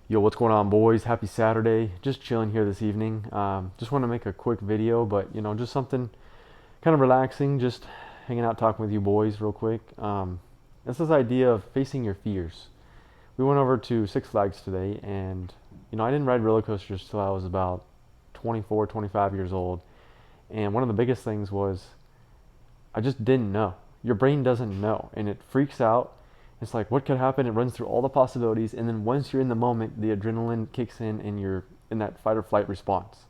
Yo, what's going on, boys? Happy Saturday. Just chilling here this evening. Just want to make a quick video, but just something kind of relaxing. Just hanging out, talking with you boys, real quick. It's this idea of facing your fears. We went over to Six Flags today, and I didn't ride roller coasters till I was about 24, 25 years old. And one of the biggest things was I just didn't know. Your brain doesn't know, and it freaks out. It's like, what could happen? It runs through all the possibilities, and then once you're in the moment, the adrenaline kicks in, and you're in that fight or flight response.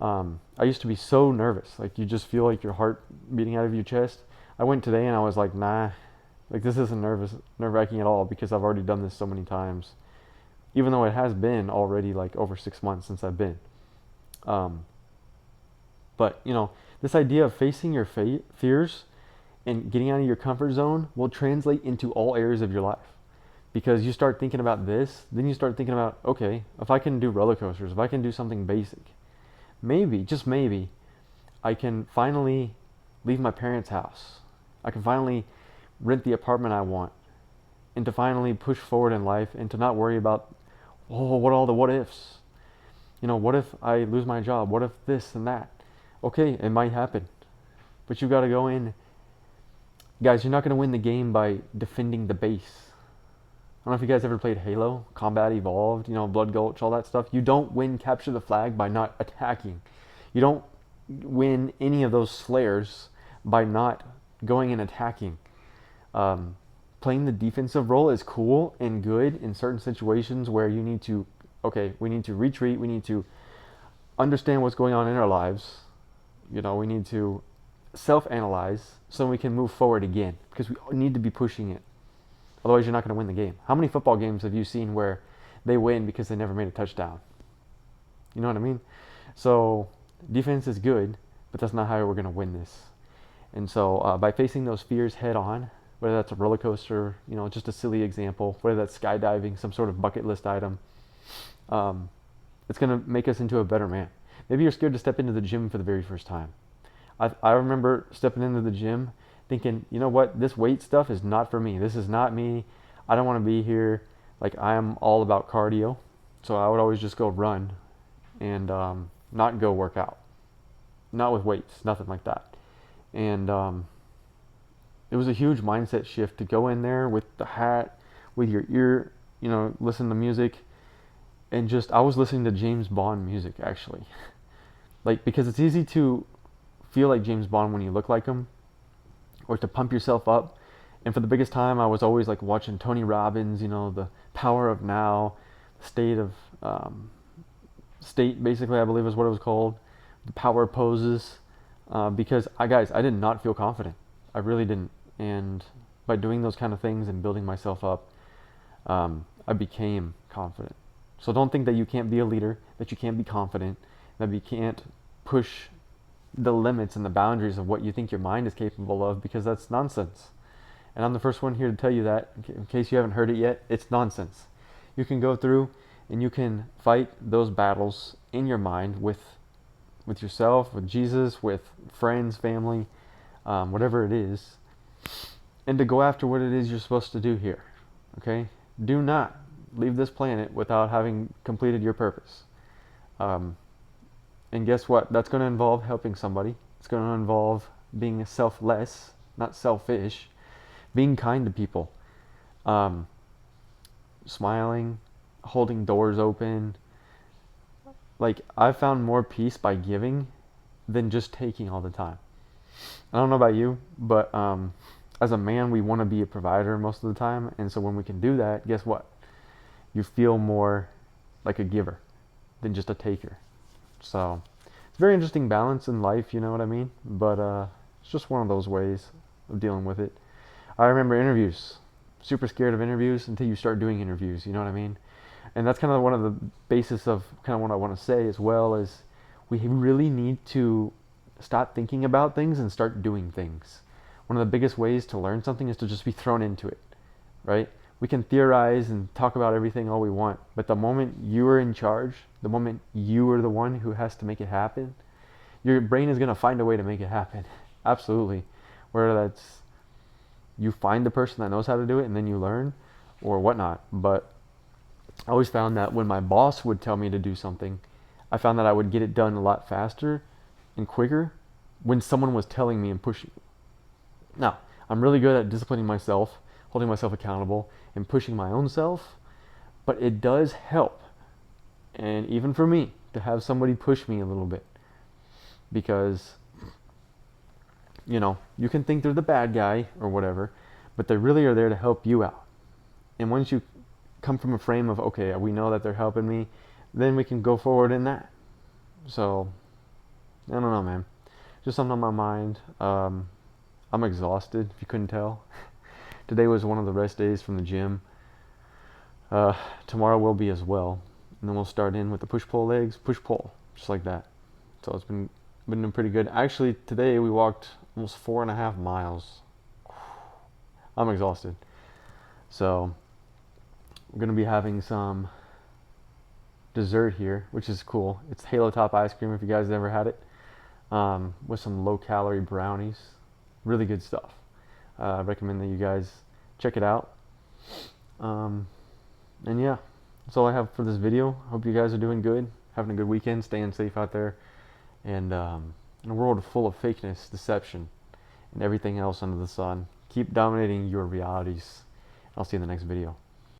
I used to be so nervous, like you just feel like your heart beating out of your chest. I went today, and I was like, nah, like this isn't nerve-wracking at all because I've already done this so many times. Even though it has been already like over 6 months since I've been. Um, but this idea of facing your fears and getting out of your comfort zone will translate into all areas of your life. Because you start thinking about this, then you start thinking about, okay, if I can do roller coasters, if I can do something basic, maybe, just maybe, I can finally leave my parents' house. I can finally rent the apartment I want, and to finally push forward in life and to not worry about, what all the what ifs. What if I lose my job? What if this and that? Okay, it might happen, but you got to go in. Guys, you're not going to win the game by defending the base. I don't know if you guys ever played Halo, Combat Evolved, Blood Gulch, all that stuff. You don't win Capture the Flag by not attacking. You don't win any of those Slayers by not going and attacking. Playing the defensive role is cool and good in certain situations where you need to, okay, we need to retreat, we need to understand what's going on in our lives. We need to self-analyze so we can move forward again because we need to be pushing it. Otherwise, you're not going to win the game. How many football games have you seen where they win because they never made a touchdown? You know what I mean? So defense is good, but that's not how we're going to win this. And so by facing those fears head on, whether that's a roller coaster, just a silly example, whether that's skydiving, some sort of bucket list item, it's going to make us into a better man. Maybe you're scared to step into the gym for the very first time. I remember stepping into the gym thinking, you know what, this weight stuff is not for me. This is not me. I don't want to be here. Like, I am all about cardio. So I would always just go run and not go work out. Not with weights, nothing like that. And it was a huge mindset shift to go in there with the hat, with your ear, listen to music. And I was listening to James Bond music, actually. Like, because it's easy to feel like James Bond when you look like him, or to pump yourself up. And for the biggest time, I was always like watching Tony Robbins, the Power of Now, State of State, basically, I believe is what it was called, the power poses, because I did not feel confident. I really didn't. And by doing those kind of things and building myself up, I became confident. So don't think that you can't be a leader, that you can't be confident, that you can't push the limits and the boundaries of what you think your mind is capable of, because that's nonsense. And I'm the first one here to tell you that, in case you haven't heard it yet, it's nonsense. You can go through and you can fight those battles in your mind with yourself, with Jesus, with friends, family, whatever it is, and to go after what it is you're supposed to do here. Okay? Do not leave this planet without having completed your purpose. And guess what? That's going to involve helping somebody. It's going to involve being selfless, not selfish, being kind to people, smiling, holding doors open. Like, I've found more peace by giving than just taking all the time. I don't know about you, but as a man, we want to be a provider most of the time. And so when we can do that, guess what? You feel more like a giver than just a taker. So it's a very interesting balance in life, you know what I mean? But it's just one of those ways of dealing with it. I remember interviews. Super scared of interviews until you start doing interviews, you know what I mean? And that's kind of one of the basis of kind of what I want to say as well, is we really need to stop thinking about things and start doing things. One of the biggest ways to learn something is to just be thrown into it, right? We can theorize and talk about everything all we want, but the moment you are in charge, the moment you are the one who has to make it happen, your brain is going to find a way to make it happen. Absolutely. Whether that's you find the person that knows how to do it and then you learn, or whatnot. But I always found that when my boss would tell me to do something, I found that I would get it done a lot faster and quicker when someone was telling me and pushing me. Now, I'm really good at disciplining myself, holding myself accountable, and pushing my own self, but it does help, and even for me, to have somebody push me a little bit. Because, you can think they're the bad guy or whatever, but they really are there to help you out. And once you come from a frame of, okay, we know that they're helping me, then we can go forward in that. So, I don't know, man. Just something on my mind. I'm exhausted, if you couldn't tell. Today was one of the rest days from the gym. Tomorrow will be as well. And then we'll start in with the push-pull legs, push-pull, just like that. So it's been doing pretty good. Actually, today we walked almost 4.5 miles. I'm exhausted. So we're going to be having some dessert here, which is cool. It's Halo Top ice cream, if you guys ever had it, with some low-calorie brownies. Really good stuff. I recommend that you guys check it out. And yeah, that's all I have for this video. Hope you guys are doing good, having a good weekend, staying safe out there. And in a world full of fakeness, deception, and everything else under the sun, keep dominating your realities. I'll see you in the next video.